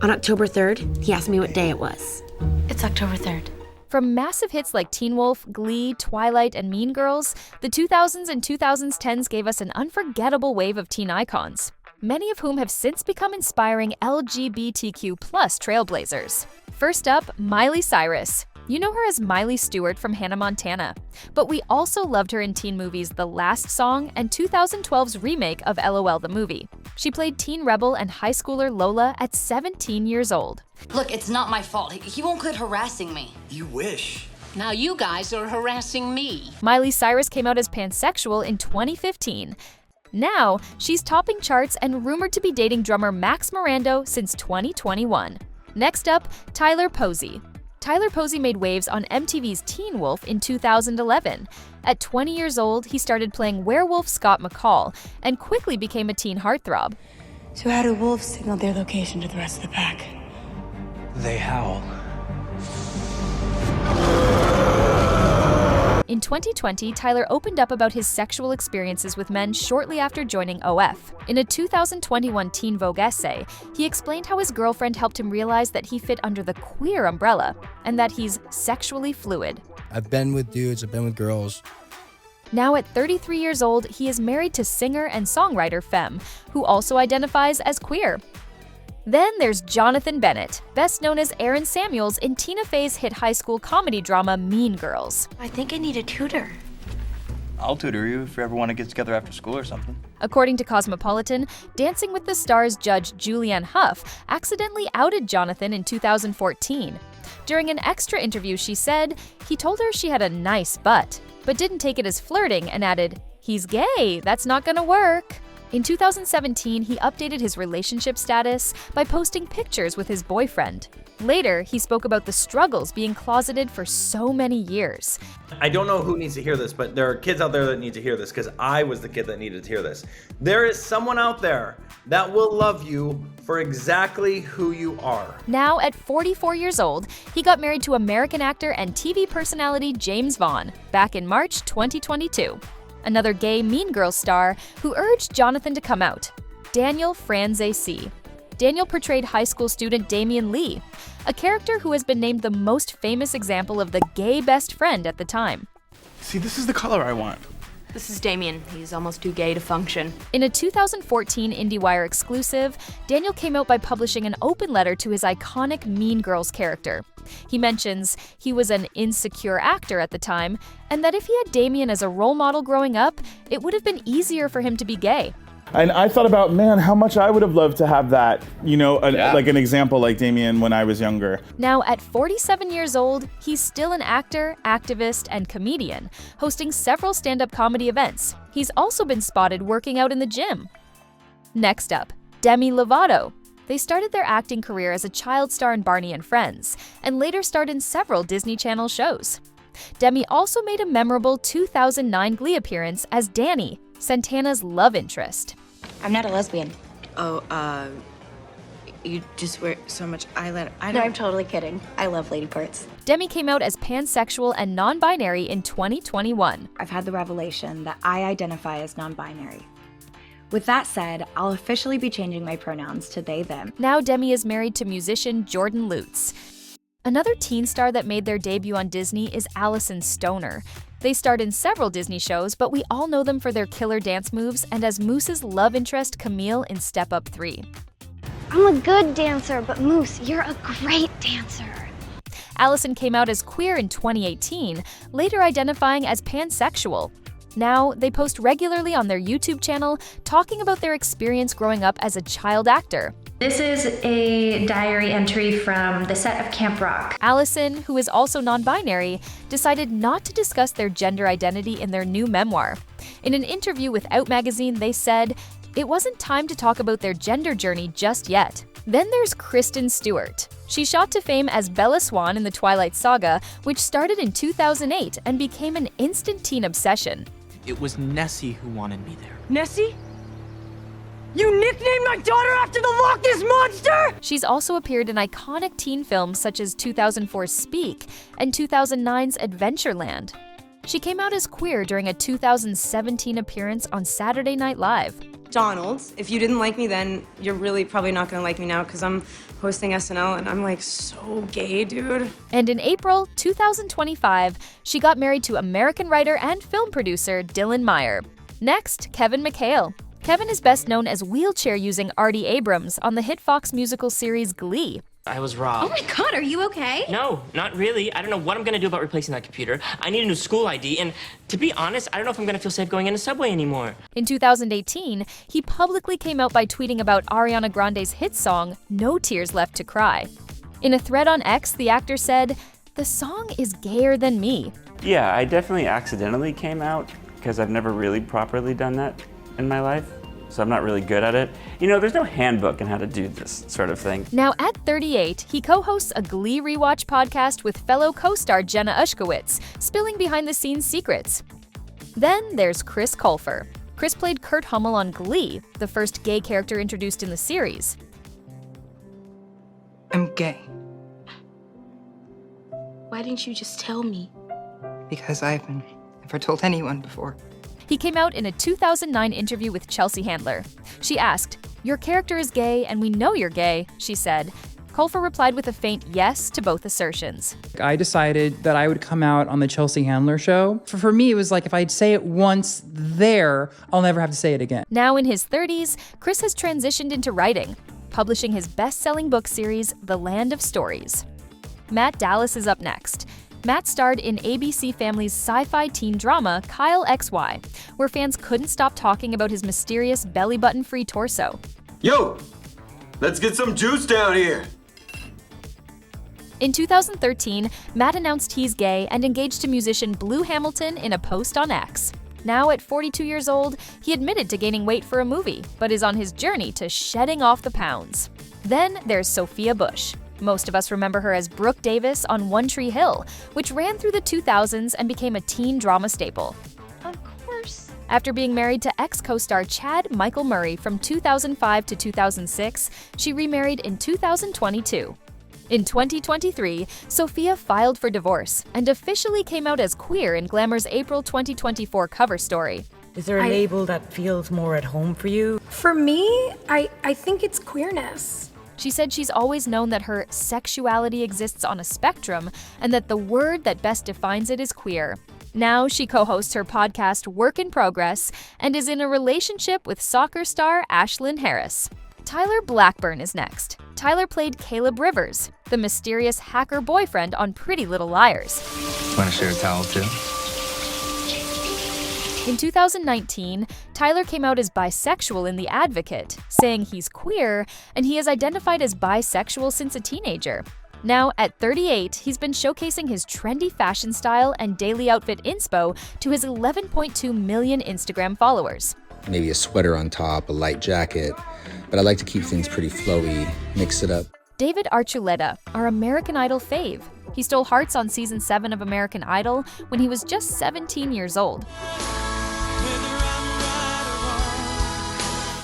On October 3rd, he asked me what day it was. It's October 3rd. From massive hits like Teen Wolf, Glee, Twilight, and Mean Girls, the 2000s and 2010s gave us an unforgettable wave of teen icons, many of whom have since become inspiring LGBTQ+ trailblazers. First up, Miley Cyrus. You know her as Miley Stewart from Hannah Montana, but we also loved her in teen movies The Last Song and 2012's remake of LOL the Movie. She played teen rebel and high schooler Lola at 17 years old. Look, it's not my fault. He won't quit harassing me. You wish. Now you guys are harassing me. Miley Cyrus came out as pansexual in 2015. Now, she's topping charts and rumored to be dating drummer Max Mirando since 2021. Next up, Tyler Posey. Tyler Posey made waves on MTV's Teen Wolf in 2011. At 20 years old, he started playing werewolf Scott McCall and quickly became a teen heartthrob. So how do wolves signal their location to the rest of the pack? They howl. In 2020, Tyler opened up about his sexual experiences with men shortly after joining OF. In a 2021 Teen Vogue essay, he explained how his girlfriend helped him realize that he fit under the queer umbrella and that he's sexually fluid. I've been with dudes, I've been with girls. Now at 33 years old, he is married to singer and songwriter Femme, who also identifies as queer. Then there's Jonathan Bennett, best known as Aaron Samuels in Tina Fey's hit high school comedy drama Mean Girls. I think I need a tutor. I'll tutor you if you ever want to get together after school or something. According to Cosmopolitan, Dancing with the Stars judge Julianne Hough accidentally outed Jonathan in 2014. During an extra interview, she said he told her she had a nice butt, but didn't take it as flirting and added, "He's gay, that's not gonna work." In 2017, he updated his relationship status by posting pictures with his boyfriend. Later, he spoke about the struggles being closeted for so many years. I don't know who needs to hear this, but there are kids out there that need to hear this because I was the kid that needed to hear this. There is someone out there that will love you for exactly who you are. Now, at 44 years old, he got married to American actor and TV personality James Vaughn back in March 2022. Another gay Mean Girls star who urged Jonathan to come out, Daniel Franzese. Daniel portrayed high school student Damian Lee, a character who has been named the most famous example of the gay best friend at the time. See, this is the color I want. This is Damien. He's almost too gay to function. In a 2014 IndieWire exclusive, Daniel came out by publishing an open letter to his iconic Mean Girls character. He mentions he was an insecure actor at the time, and that if he had Damien as a role model growing up, it would have been easier for him to be gay. And I thought about, man, how much I would have loved to have that, like an example like Damien when I was younger. Now, at 47 years old, he's still an actor, activist, and comedian, hosting several stand-up comedy events. He's also been spotted working out in the gym. Next up, Demi Lovato. They started their acting career as a child star in Barney and Friends, and later starred in several Disney Channel shows. Demi also made a memorable 2009 Glee appearance as Danny, Santana's love interest. I'm not a lesbian. Oh, you just wear so much eyeliner. No, I'm totally kidding. I love lady parts. Demi came out as pansexual and non-binary in 2021. I've had the revelation that I identify as non-binary. With that said, I'll officially be changing my pronouns to they, them. Now Demi is married to musician Jordan Lutz. Another teen star that made their debut on Disney is Allison Stoner. They starred in several Disney shows, but we all know them for their killer dance moves and as Moose's love interest Camille in Step Up 3. I'm a good dancer, but Moose, you're a great dancer. Allison came out as queer in 2018, later identifying as pansexual. Now, they post regularly on their YouTube channel talking about their experience growing up as a child actor. This is a diary entry from the set of Camp Rock. Allison, who is also non-binary, decided not to discuss their gender identity in their new memoir. In an interview with Out Magazine, they said, it wasn't time to talk about their gender journey just yet. Then there's Kristen Stewart. She shot to fame as Bella Swan in the Twilight saga, which started in 2008 and became an instant teen obsession. It was Nessie who wanted me there. Nessie? You nicknamed my daughter after the Loch Ness Monster?! She's also appeared in iconic teen films such as 2004's Speak and 2009's Adventureland. She came out as queer during a 2017 appearance on Saturday Night Live. Donald, if you didn't like me then, you're really probably not gonna like me now because I'm hosting SNL, and I'm like so gay, dude. And in April 2025, she got married to American writer and film producer Dylan Meyer. Next, Kevin McHale. Kevin is best known as wheelchair-using Artie Abrams on the hit Fox musical series Glee. I was robbed. Oh my god, are you okay? No, not really. I don't know what I'm gonna do about replacing that computer. I need a new school ID, and to be honest, I don't know if I'm gonna feel safe going in a subway anymore. In 2018, he publicly came out by tweeting about Ariana Grande's hit song, No Tears Left to Cry. In a thread on X, the actor said, "The song is gayer than me." Yeah, I definitely accidentally came out because I've never really properly done that in my life. So I'm not really good at it. You know, there's no handbook on how to do this sort of thing. Now at 38, he co-hosts a Glee rewatch podcast with fellow co-star Jenna Ushkowitz, spilling behind-the-scenes secrets. Then there's Chris Colfer. Chris played Kurt Hummel on Glee, the first gay character introduced in the series. I'm gay. Why didn't you just tell me? Because I've never told anyone before. He came out in a 2009 interview with Chelsea Handler. She asked, "Your character is gay, and we know you're gay," she said. Colfer replied with a faint yes to both assertions. I decided that I would come out on the Chelsea Handler show. For me, it was like if I'd say it once there, I'll never have to say it again. Now in his 30s, Chris has transitioned into writing, publishing his best-selling book series, The Land of Stories. Matt Dallas is up next. Matt starred in ABC Family's sci-fi teen drama Kyle XY, where fans couldn't stop talking about his mysterious belly-button-free torso. Yo, let's get some juice down here. In 2013, Matt announced he's gay and engaged to musician Blue Hamilton in a post on X. Now at 42 years old, he admitted to gaining weight for a movie, but is on his journey to shedding off the pounds. Then there's Sophia Bush. Most of us remember her as Brooke Davis on One Tree Hill, which ran through the 2000s and became a teen drama staple. Of course. After being married to ex-co-star Chad Michael Murray from 2005 to 2006, she remarried in 2022. In 2023, Sophia filed for divorce and officially came out as queer in Glamour's April 2024 cover story. Is there a label that feels more at home for you? For me, I think it's queerness. She said she's always known that her sexuality exists on a spectrum and that the word that best defines it is queer. Now she co-hosts her podcast Work in Progress and is in a relationship with soccer star Ashlyn Harris. Tyler Blackburn is next. Tyler played Caleb Rivers, the mysterious hacker boyfriend on Pretty Little Liars. Want to share a towel too? In 2019, Tyler came out as bisexual in The Advocate, saying he's queer and he has identified as bisexual since a teenager. Now, at 38, he's been showcasing his trendy fashion style and daily outfit inspo to his 11.2 million Instagram followers. Maybe a sweater on top, a light jacket, but I like to keep things pretty flowy, mix it up. David Archuleta, our American Idol fave. He stole hearts on season 7 of American Idol when he was just 17 years old.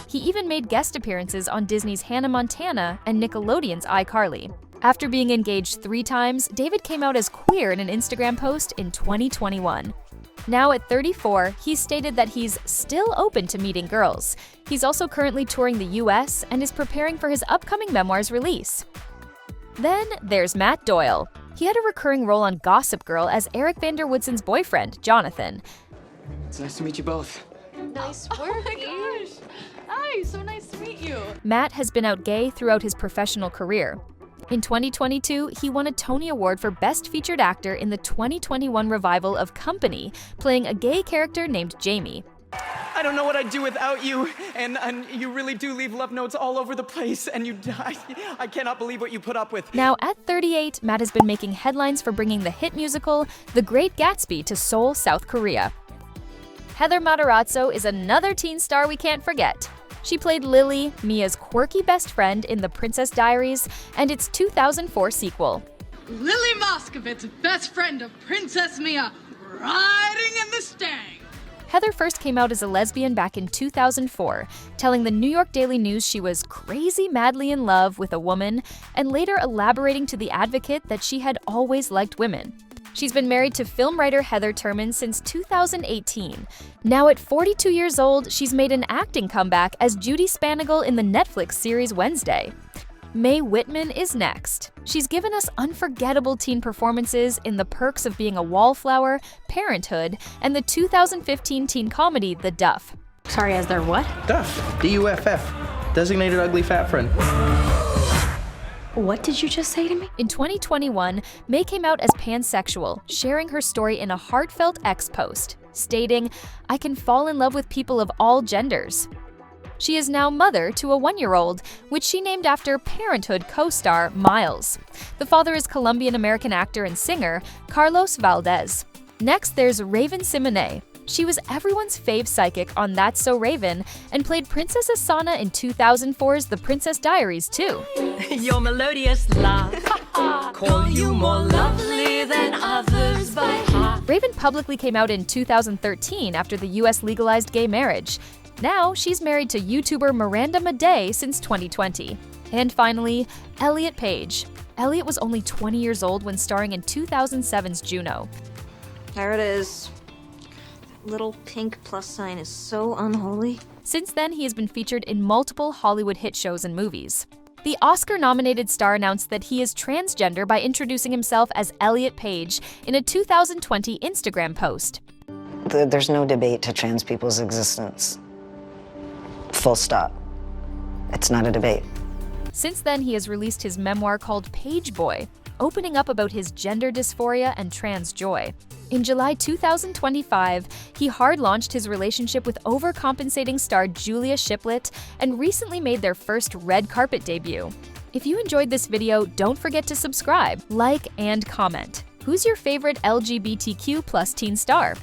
He even made guest appearances on Disney's Hannah Montana and Nickelodeon's iCarly. After being engaged 3 times, David came out as queer in an Instagram post in 2021. Now at 34, he's stated that he's still open to meeting girls. He's also currently touring the US and is preparing for his upcoming memoir's release. Then there's Matt Doyle. He had a recurring role on Gossip Girl as Eric van der Woodsen's boyfriend, Jonathan. It's nice to meet you both. Nice work. Oh my gosh. Hi, so nice to meet you. Matt has been out gay throughout his professional career. In 2022, he won a Tony Award for Best Featured Actor in the 2021 revival of Company, playing a gay character named Jamie. I don't know what I'd do without you, and you really do leave love notes all over the place, and I cannot believe what you put up with. Now at 38, Matt has been making headlines for bringing the hit musical The Great Gatsby to Seoul, South Korea. Heather Matarazzo is another teen star we can't forget. She played Lily, Mia's quirky best friend in The Princess Diaries and its 2004 sequel. Lily Moskovitz, best friend of Princess Mia, riding in the Stang. Heather first came out as a lesbian back in 2004, telling the New York Daily News she was crazy madly in love with a woman, and later elaborating to The Advocate that she had always liked women. She's been married to film writer Heather Turman since 2018. Now at 42 years old, she's made an acting comeback as Judy Spanigal in the Netflix series Wednesday. Mae Whitman is next. She's given us unforgettable teen performances in The Perks of Being a Wallflower, Parenthood, and the 2015 teen comedy The Duff. Sorry, as their what? Duff. D-U-F-F. Designated ugly fat friend. What did you just say to me? In 2021, Mae came out as pansexual, sharing her story in a heartfelt X post, stating, "I can fall in love with people of all genders." She is now mother to a 1-year-old, which she named after Parenthood co-star Miles. The father is Colombian-American actor and singer Carlos Valdez. Next, there's Raven-Symoné. She was everyone's fave psychic on That's So Raven and played Princess Asana in 2004's The Princess Diaries too. Your melodious laugh, call you more lovely than others by heart. Raven publicly came out in 2013 after the US legalized gay marriage. Now, she's married to YouTuber Miranda Madej since 2020. And finally, Elliot Page. Elliot was only 20 years old when starring in 2007's Juno. There it is. Little pink plus sign is so unholy. Since then, he has been featured in multiple Hollywood hit shows and movies. The Oscar-nominated star announced that he is transgender by introducing himself as Elliot Page in a 2020 Instagram post. There's no debate to trans people's existence. Full stop. It's not a debate. Since then, he has released his memoir called Page Boy, opening up about his gender dysphoria and trans joy. In July 2025, he hard-launched his relationship with overcompensating star Julia Shiplett and recently made their first red carpet debut. If you enjoyed this video, don't forget to subscribe, like, and comment. Who's your favorite LGBTQ+ teen star?